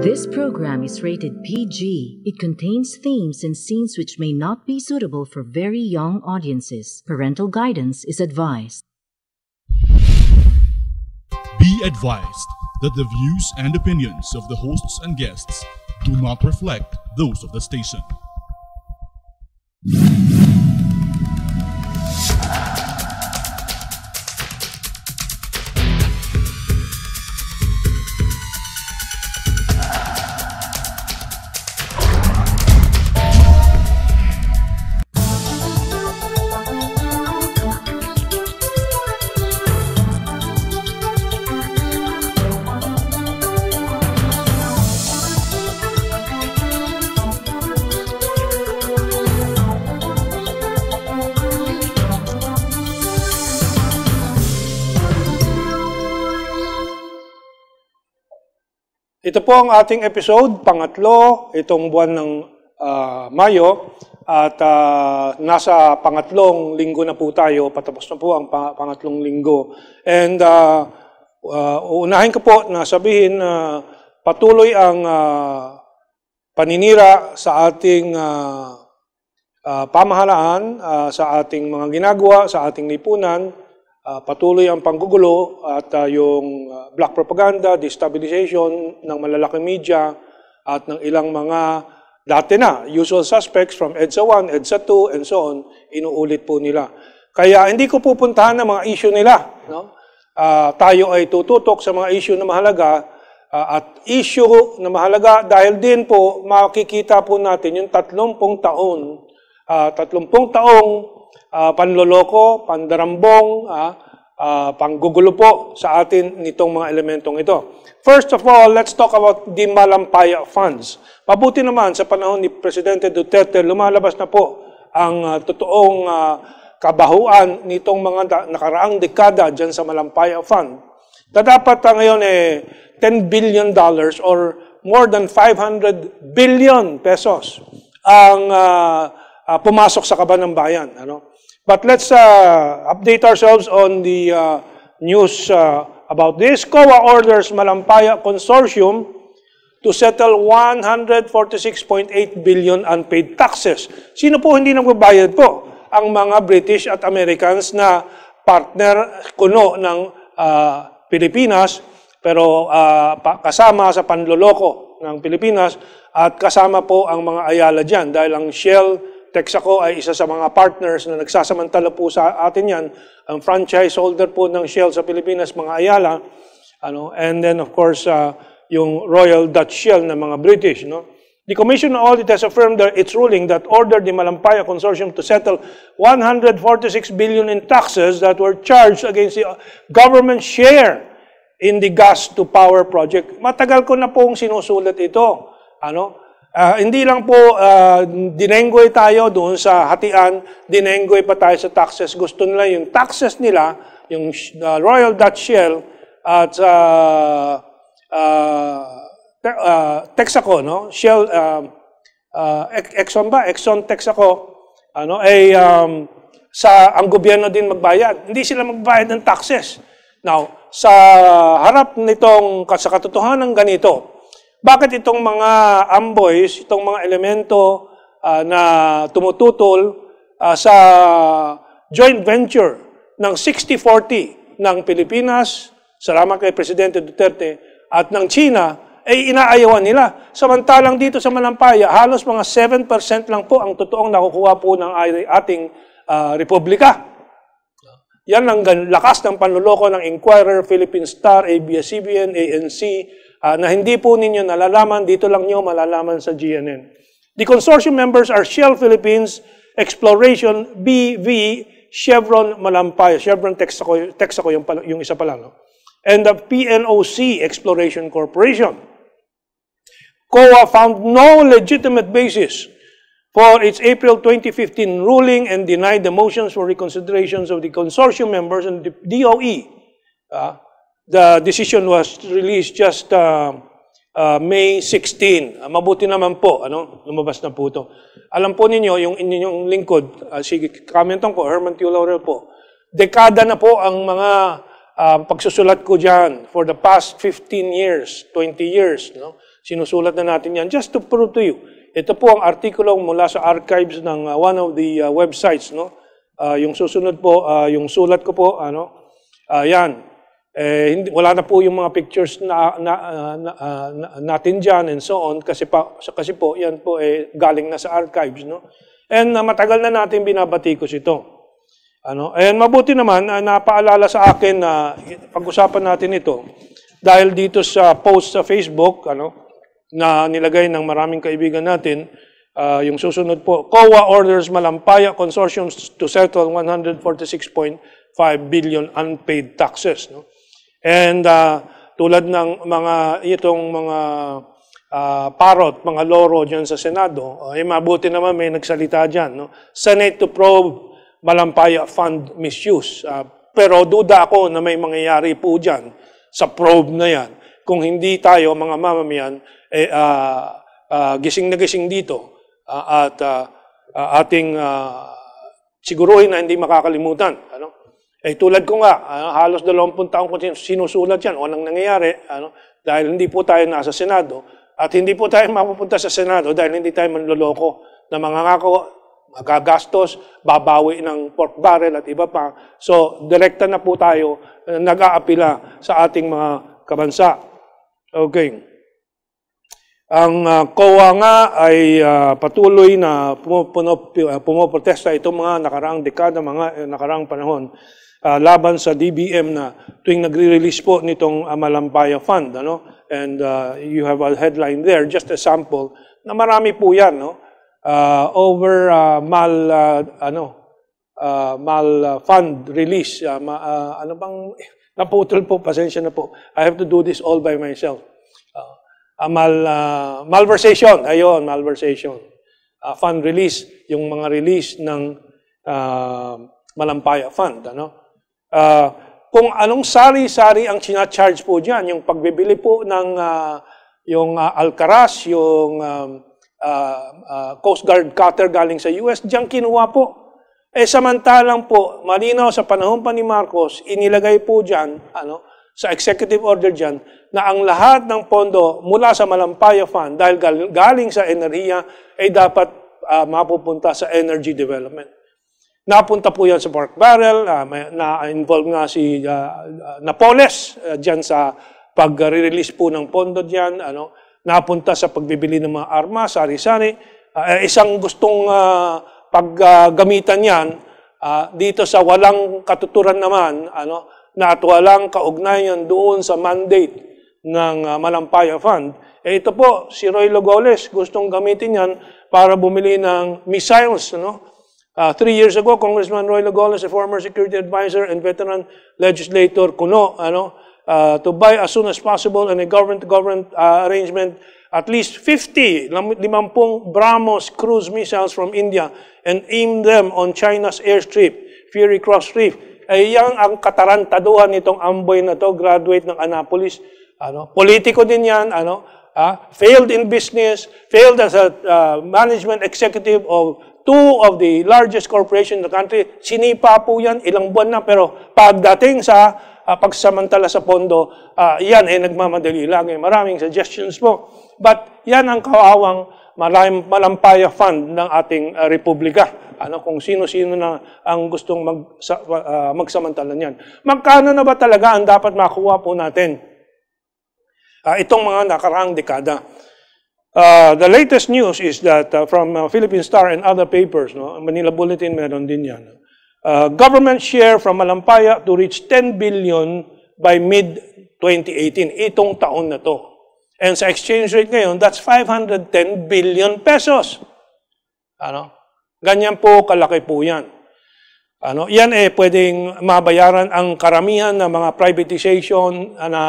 This program is rated PG. It contains themes and scenes which may not be suitable for very young audiences. Parental guidance is advised. Be advised that the views and opinions of the hosts and guests do not reflect those of the station. Ito po ang ating episode, pangatlo, itong buwan ng Mayo. At nasa pangatlong linggo na po tayo, patapos na po ang pangatlong linggo. And uunahin ko po na sabihin na patuloy ang paninira sa ating pamahalaan, sa ating mga ginagawa, sa ating lipunan. Patuloy ang panggugulo at yung black propaganda, destabilization ng malalaking media at ng ilang mga dati na usual suspects from EDSA 1, EDSA 2, and so on, inuulit po nila. Kaya hindi ko pupuntahan ng mga issue nila. No? Tayo ay tututok sa mga issue na mahalaga at issue na mahalaga dahil din po makikita po natin yung 30 taon, 30 taong panloloko, pandarambong, panggugulo po sa atin nitong mga elementong ito. First of all, let's talk about the Malampaya Funds. Mabuti naman sa panahon ni Presidente Duterte, lumalabas na po ang totoong kabahuan nitong mga nakaraang dekada dyan sa Malampaya Fund. Na dapat ngayon $10 billion or more than 500 billion pesos ang pumasok sa kaban ng bayan. Ano? But let's update ourselves on the news about this. COA orders Malampaya consortium to settle 146.8 billion unpaid taxes. Sino po hindi nagbabayad po? Ang mga British at Americans na partner kuno ng Pilipinas, pero kasama sa panloloko ng Pilipinas at kasama po ang mga Ayala dyan dahil ang Shell Texaco ay isa sa mga partners na nagsasamantala po sa atin yan. Ang franchise holder po ng Shell sa Pilipinas, mga Ayala. And then, of course, yung Royal Dutch Shell na mga British. No? The Commission on Audit has affirmed its ruling that ordered the Malampaya Consortium to settle 146 billion in taxes that were charged against the government share in the gas-to-power project. Matagal ko na pong sinusulat ito. Hindi lang po dinenggoy tayo doon sa hatian, dinenggoy pa tayo sa taxes. Gusto nila yung taxes nila, yung Royal Dutch Shell at Texaco, no? Shell, Exxon ba? Exxon Texaco, ang gobyerno din magbayad. Hindi sila magbayad ng taxes. Now, sa harap nitong, sa katotohanan ganito, bakit itong mga amboys, itong mga elemento na tumututol sa joint venture ng 60-40 ng Pilipinas, salamat kay Presidente Duterte, at ng China, ay inaayawan nila. Samantalang dito sa Malampaya, halos mga 7% lang po ang totoong nakukuha po ng ating republika. Yan ang lakas ng panloloko ng Inquirer, Philippine Star, ABS-CBN, ANC, na hindi po ninyo nalalaman, dito lang nyo malalaman sa GNN. The consortium members are Shell Philippines, Exploration, BV, Chevron, Malampaya. Chevron, Texaco yung isa pala. No? And the PNOC, Exploration Corporation. COA found no legitimate basis for its April 2015 ruling and denied the motions for reconsiderations of the consortium members and the DOE. The decision was released just May 16. Mabuti naman po, lumabas na po ito. Alam po ninyo, yung inyong lingkod, sige, commenton ko, Herman T. Laurel po, dekada na po ang mga pagsusulat ko dyan for the past 15 years, 20 years. Sinusulat na natin yan just to prove to you. Ito po ang artikulo mula sa archives ng one of the websites. No? Yung susunod po, yung sulat ko po, yan. Wala na po yung mga pictures natin dyan and so on kasi po yan po galing na sa archives. No? And matagal na natin binabatikos ito. And mabuti naman, napaalala sa akin na pag-usapan natin ito dahil dito sa post sa Facebook na nilagay ng maraming kaibigan natin, yung susunod po, COA orders Malampaya consortium to settle 146.5 billion unpaid taxes. No? And tulad ng itong mga parot, mga loro dyan sa Senado, mabuti naman may nagsalita dyan. No? Senate to probe Malampaya Fund misuse. Pero duda ako na may mangyayari po dyan sa probe na yan. Kung hindi tayo, mga mamamayan, gising na gising dito at ating siguruhin na hindi makakalimutan. Tulad ko nga, halos 20 taong ko sinusulat yan, walang nangyayari, dahil hindi po tayo nasa Senado, at hindi po tayo mapupunta sa Senado dahil hindi tayo manloloko na mangangako, magagastos, babawi ng pork barrel at iba pa. So, direkta na po tayo nag-aapila sa ating mga kabansa. Okay. Ang COA nga ay patuloy na pumoprotesta itong mga nakaraang dekada, mga nakaraang panahon laban sa DBM na tuwing nagre-release po nitong Malampaya Fund. And you have a headline there, just a sample, na marami po yan. Over mal fund release. Naputol po, pasensya na po. I have to do this all by myself. Malversation. Ayun, malversation. Fund release, yung mga release ng Malampaya Fund. Kung anong sari-sari ang sinacharge po dyan, yung pagbibili po ng yung Alcaraz, yung Coast Guard cutter galing sa US, dyan kinuha po. Samantalang po, malinaw sa panahon pa ni Marcos, inilagay po dyan, sa executive order dyan, na ang lahat ng pondo mula sa Malampaya Fund, dahil galing sa enerhiya, ay dapat mapupunta sa energy development. Napunta po yan sa pork barrel, na-involve nga si Napoles dyan sa pag-release po ng pondo dyan, napunta sa pagbibili ng mga armas, sari-sari. Isang gustong paggamitan yan dito sa walang katuturan naman, na at walang kaugnayan doon sa mandate ng Malampaya Fund. Ito po, si Roy Logoles, gustong gamitin yan para bumili ng missiles. 3 years ago, Congressman Roy Logoles, a former security advisor and veteran legislator, kuno, to buy as soon as possible in a government-to-government arrangement at least 50 BrahMos cruise missiles from India and aim them on China's airstrip, Fury Cross Reef. Yan ang katarantaduhan nitong amboy na to, graduate ng Annapolis. Politiko din yan, failed in business, failed as a management executive of 2 of the largest corporations in the country. Sinipa po yan, ilang buwan na, pero pagdating sa pagsamantala sa pondo, yan ay nagmamadali lang. Maraming suggestions po. But yan ang kawawang Malampaya Fund ng ating republika. Kung sino-sino na ang gustong magsamantala niyan. Magkano na ba talaga ang dapat makuha po natin? Itong mga nakaraang dekada. The latest news is that from Philippine Star and other papers, Manila Bulletin, meron din yan. Government share from Malampaya to reach 10 billion by mid-2018. Itong taon na to. And sa exchange rate ngayon, that's 510 billion pesos. Ganyan po, kalaki po yan. Yan pwedeng mabayaran ang karamihan ng mga privatization na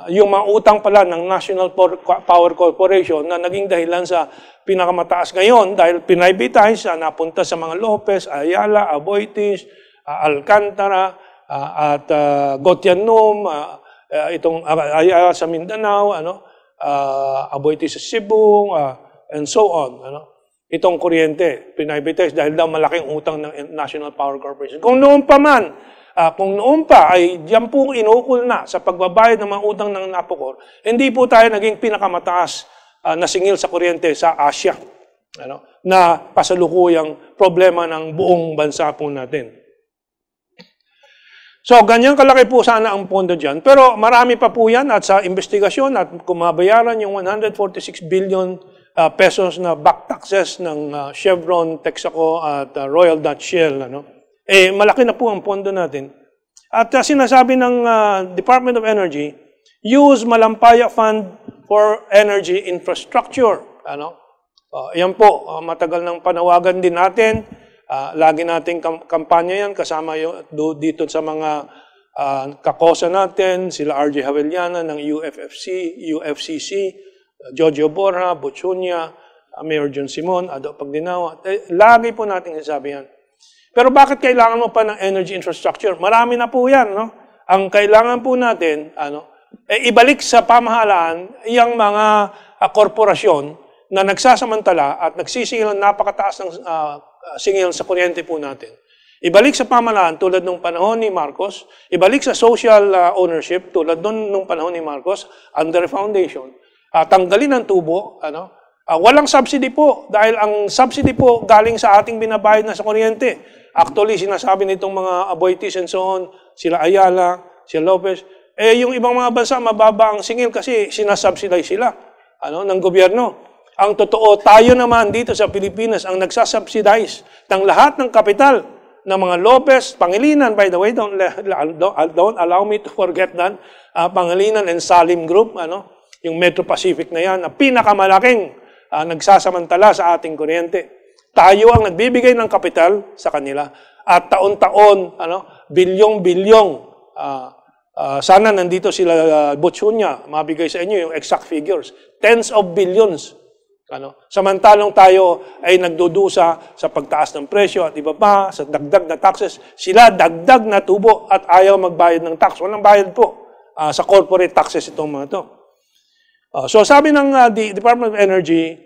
yung mga utang pala ng National Power Corporation na naging dahilan sa pinakamataas ngayon dahil pinrivatize, napunta sa mga Lopez, Ayala, Aboitiz, Alcantara, at Gotianum, itong Ayala sa Mindanao, Aboitiz sa Cebu, and so on. Itong kuryente, pinrivatize dahil daw malaking utang ng National Power Corporation. Kung noon pa man, ay diyan po inukol na sa pagbabayad ng mga utang ng Napocor, hindi po tayo naging pinakamataas nasingil sa kuryente sa Asia, na kasalukuyang problema ng buong bansa po natin. So, ganyan kalaki po sana ang pondo dyan. Pero marami pa po yan at sa investigasyon at kumabayaran yung 146 billion pesos na back taxes ng Chevron, Texaco at Royal Dutch Shell. Malaki na po ang pondo natin. At sinasabi ng Department of Energy, use Malampaya Fund for energy infrastructure. Yan po, matagal ng panawagan din natin. Lagi nating kampanya yan, kasama dito sa mga kakosa natin, sila RJ Haveliana ng UFCC, Jojo Borja, Buchunya, Mayor John Simon, Ado Pagdinawa. Lagi po nating sasabi yan. Pero bakit kailangan mo pa ng energy infrastructure? Marami na po yan. Ang kailangan po natin, ibalik sa pamahalaan yung mga korporasyon na nagsasamantala at nagsisingil ng napakataas ng singil sa kuryente po natin. Ibalik sa pamahalaan tulad nung panahon ni Marcos, ibalik sa social ownership tulad nung panahon ni Marcos, under foundation, tanggalin ang tubo, walang subsidy po dahil ang subsidy po galing sa ating binabayad na sa kuryente. Actually, sinasabi nitong mga Aboitiz and so on, sila Ayala, sila Lopez, yung ibang mga bansa mababa ang singil kasi sinasubsidize sila ng gobyerno. Ang totoo, tayo naman dito sa Pilipinas ang nagsasubsidize ng lahat ng kapital ng mga Lopez, Pangilinan, by the way, don't allow me to forget that, Pangilinan and Salim Group, yung Metro Pacific na yan, na pinakamalaking nagsasamantala sa ating kuryente. Tayo ang nagbibigay ng kapital sa kanila at taon-taon, bilyong-bilyong, sana nandito sila Buchunya, mabigay sa inyo yung exact figures, tens of billions. Samantalong tayo ay nagdudusa sa pagtaas ng presyo at iba pa, sa dagdag na taxes, sila dagdag na tubo at ayaw magbayad ng tax. Walang bayad po sa corporate taxes itong mga to. So sabi ng Department of Energy,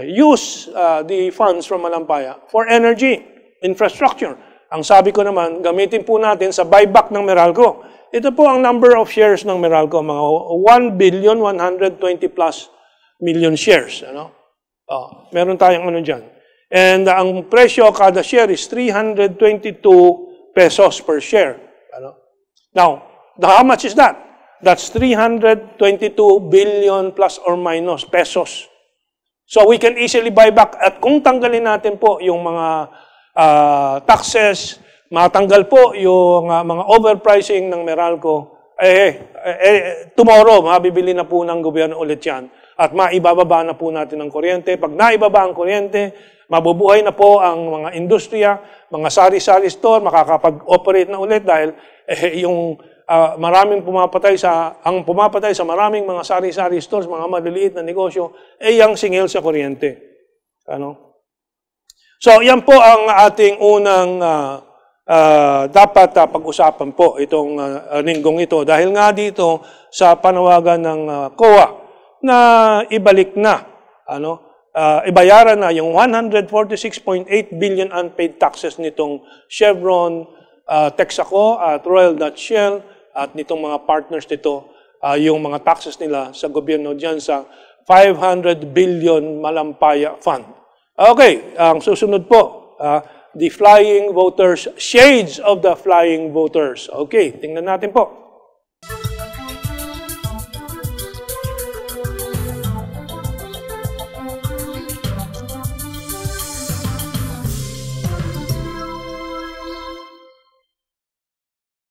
use the funds from Malampaya for energy infrastructure. Ang sabi ko naman, gamitin po natin sa buyback ng MERALCO. Ito po ang number of shares ng MERALCO, mga 1,120 plus million shares. Meron tayong dyan. And ang presyo kada share is 322 pesos per share. Now, how much is that? That's 322 billion plus or minus pesos. So we can easily buy back. At kung tanggalin natin po yung mga taxes, matanggal po yung mga overpricing ng MERALCO, tomorrow, mabibili na po ng gobyerno ulit yan. At maibababa na po natin ang kuryente. Pag naibaba ang kuryente, mabubuhay na po ang mga industriya, mga sari-sari store, makakapag-operate na ulit dahil yung maraming pumapatay sa maraming mga sari-sari stores, mga maliliit na negosyo, yung singil sa kuryente. So, yan po ang ating unang dapat pag-usapan po itong linggong ito. Dahil nga dito sa panawagan ng COA, na ibalik na, ibayaran na yung 146.8 billion unpaid taxes nitong Chevron, Texaco at Royal Dutch Shell at nitong mga partners nito, yung mga taxes nila sa gobyerno dyan sa 500 billion Malampaya Fund. Okay, ang susunod po, the flying voters, shades of the flying voters. Okay, tingnan natin po.